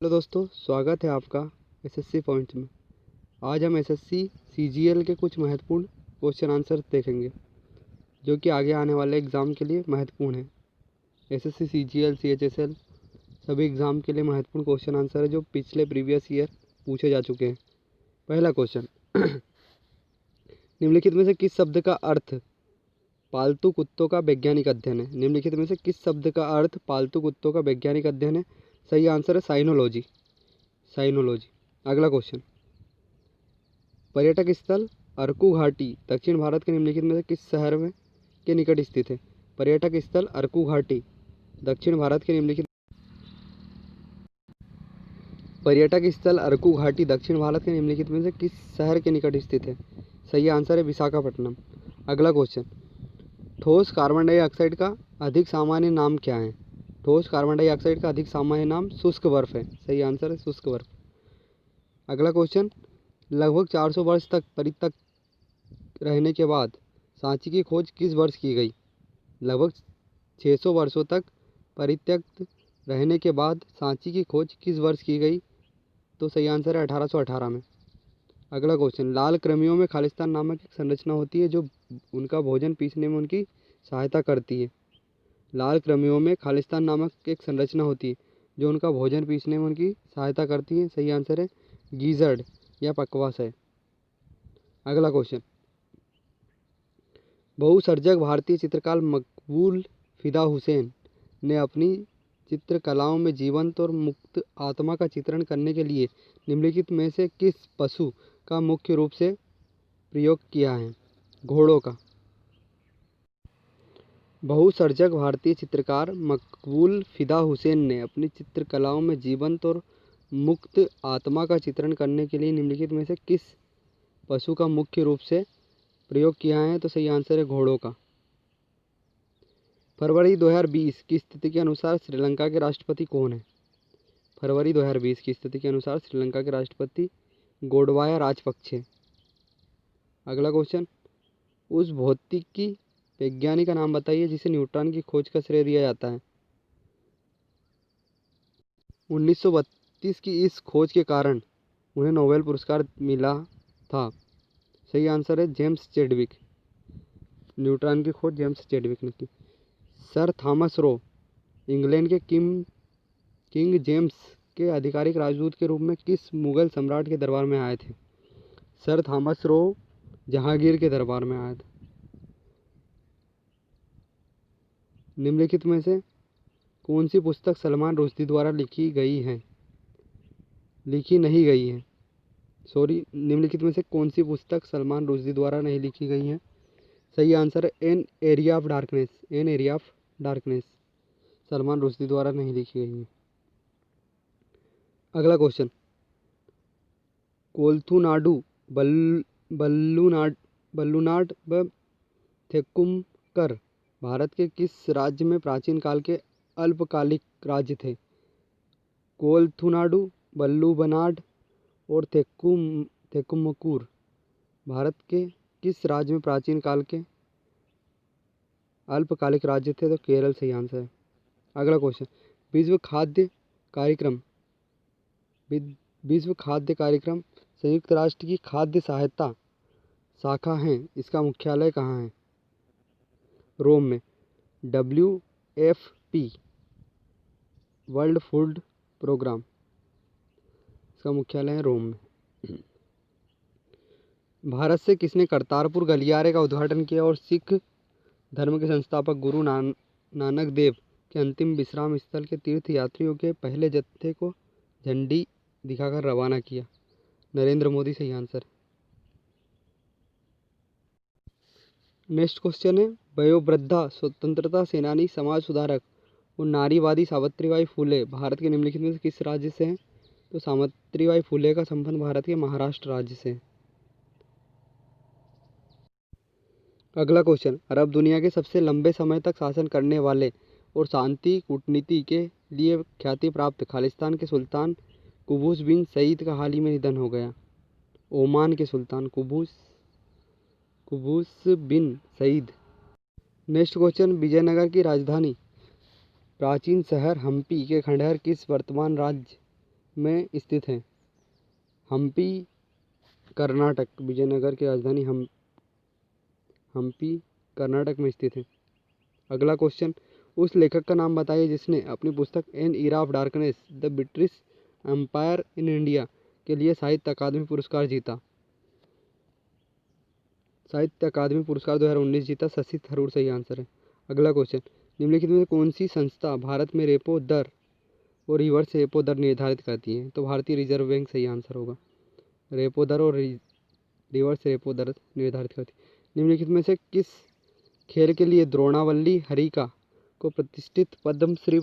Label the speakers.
Speaker 1: Hello दोस्तों, स्वागत है आपका एसएससी पॉइंट में। आज हम एसएससी सीजीएल के कुछ महत्वपूर्ण क्वेश्चन आंसर देखेंगे जो कि आगे आने वाले एग्ज़ाम के लिए महत्वपूर्ण है। एसएससी सीजीएल सीएचएसएल सभी एग्ज़ाम के लिए महत्वपूर्ण क्वेश्चन आंसर है जो पिछले प्रीवियस ईयर पूछे जा चुके हैं। पहला क्वेश्चन निम्नलिखित में से किस शब्द का अर्थ पालतू कुत्तों का वैज्ञानिक अध्ययन है? निम्नलिखित में से किस शब्द का अर्थ पालतू कुत्तों का वैज्ञानिक अध्ययन है? सही आंसर है साइनोलॉजी। अगला क्वेश्चन, पर्यटक स्थल अरकू घाटी दक्षिण भारत के निम्नलिखित में से किस शहर में के निकट स्थित है? पर्यटक स्थल अरकू घाटी दक्षिण भारत के निम्नलिखित में से किस शहर के निकट स्थित है? सही आंसर है विशाखापट्टनम। अगला क्वेश्चन, ठोस कार्बन डाइऑक्साइड का अधिक सामान्य नाम क्या है? ठोस कार्बन डाइऑक्साइड का अधिक सामान्य नाम शुष्क बर्फ है। सही आंसर है शुष्क बर्फ। अगला क्वेश्चन, लगभग 400 वर्ष तक परित्यक्त रहने के बाद सांची की खोज किस वर्ष की गई? लगभग 600 वर्षों तक परित्यक्त रहने के बाद सांची की खोज किस वर्ष की गई? तो सही आंसर है 1818 में। अगला क्वेश्चन, लाल कृमियों में खालिस्तान नामक एक संरचना होती है जो उनका भोजन पीसने में उनकी सहायता करती है। लाल कृमियों में खालिस्तान नामक एक संरचना होती है जो उनका भोजन पीसने में उनकी सहायता करती है। सही आंसर है गीजर्ड या पकवास है। अगला क्वेश्चन, बहुसर्जक भारतीय चित्रकार मकबूल फिदा हुसैन ने अपनी चित्रकलाओं में जीवंत और मुक्त आत्मा का चित्रण करने के लिए निम्नलिखित में से किस पशु का मुख्य रूप से प्रयोग किया है? घोड़ों का। बहुसर्जक भारतीय चित्रकार मकबूल फिदा हुसैन ने अपनी चित्रकलाओं में जीवंत और मुक्त आत्मा का चित्रण करने के लिए निम्नलिखित में से किस पशु का मुख्य रूप से प्रयोग किया है? तो सही आंसर है घोड़ों का। फरवरी 2020 की स्थिति के अनुसार श्रीलंका के राष्ट्रपति कौन है? फरवरी 2020 की स्थिति के अनुसार श्रीलंका के राष्ट्रपति गोडबाया राजपक्षे। अगला क्वेश्चन, उस भौतिकी वैज्ञानिक का नाम बताइए जिसे न्यूट्रॉन की खोज का श्रेय दिया जाता है। 1932 की इस खोज के कारण उन्हें नोबेल पुरस्कार मिला था। सही आंसर है जेम्स चैडविक। न्यूट्रॉन की खोज जेम्स चैडविक ने की। सर थॉमस रो इंग्लैंड के किंग जेम्स के आधिकारिक राजदूत के रूप में किस मुगल सम्राट के दरबार में आए थे? सर थॉमस रो जहांगीर के दरबार में आए थे। निम्नलिखित में से कौन सी पुस्तक सलमान रुश्दी द्वारा लिखी नहीं गई है? निम्नलिखित में से कौन सी पुस्तक सलमान रुश्दी द्वारा नहीं लिखी गई है? सही आंसर है an area of darkness Salman Rushdie द्वारा नहीं लिखी गई है। अगला क्वेश्चन, कोलथुनाडु बल्लुनाड व थेक्कुमकर भारत के किस राज्य में प्राचीन काल के अल्पकालिक राज्य थे? कोलथुनाडु, बल्लुबनाड और थेक्कुमकुर भारत के किस राज्य में प्राचीन काल के अल्पकालिक राज्य थे? तो केरल सही आंसर है। अगला क्वेश्चन, विश्व खाद्य कार्यक्रम संयुक्त राष्ट्र की खाद्य सहायता शाखा है, इसका मुख्यालय कहाँ है? रोम में। WFP वर्ल्ड फूड प्रोग्राम, इसका मुख्यालय है रोम में। भारत से किसने करतारपुर गलियारे का उद्घाटन किया और सिख धर्म के संस्थापक गुरु नानक देव के अंतिम विश्राम स्थल के तीर्थ यात्रियों के पहले जत्थे को झंडी दिखाकर रवाना किया? नरेंद्र मोदी सही आंसर। नेक्स्ट क्वेश्चन है, वयोवृद्धा स्वतंत्रता सेनानी, समाज सुधारक और नारीवादी सावित्रीबाई फुले भारत के निम्नलिखित में से किस राज्य से हैं? तो सावित्रीबाई फुले का संबंध भारत के महाराष्ट्र राज्य से है। अगला क्वेश्चन, अरब दुनिया के सबसे लंबे समय तक शासन करने वाले और शांति कूटनीति के लिए ख्याति प्राप्त खालिस्तान के सुल्तान कुबूस बिन सईद का हाल ही में निधन हो गया। ओमान के सुल्तान कुबूस बिन सईद। नेक्स्ट क्वेश्चन, विजयनगर की राजधानी प्राचीन शहर हम्पी के खंडहर किस वर्तमान राज्य में स्थित है? हम्पी कर्नाटक, विजयनगर की राजधानी हम्पी कर्नाटक में स्थित है। अगला क्वेश्चन, उस लेखक का नाम बताइए जिसने अपनी पुस्तक an era of darkness the British empire in India के लिए साहित्य अकादमी पुरस्कार जीता। साहित्य अकादमी पुरस्कार 2019 जीता। शशि थरूर सही आंसर है। अगला क्वेश्चन, निम्नलिखित में से कौन सी संस्था भारत में रेपो दर और रिवर्स रेपो दर निर्धारित करती है? तो भारतीय रिजर्व बैंक सही आंसर होगा। रेपो दर और रिवर्स रेपो दर निर्धारित करती है। निम्नलिखित में से किस खेल के लिए द्रोणावल्ली हरिका को प्रतिष्ठित पद्मश्री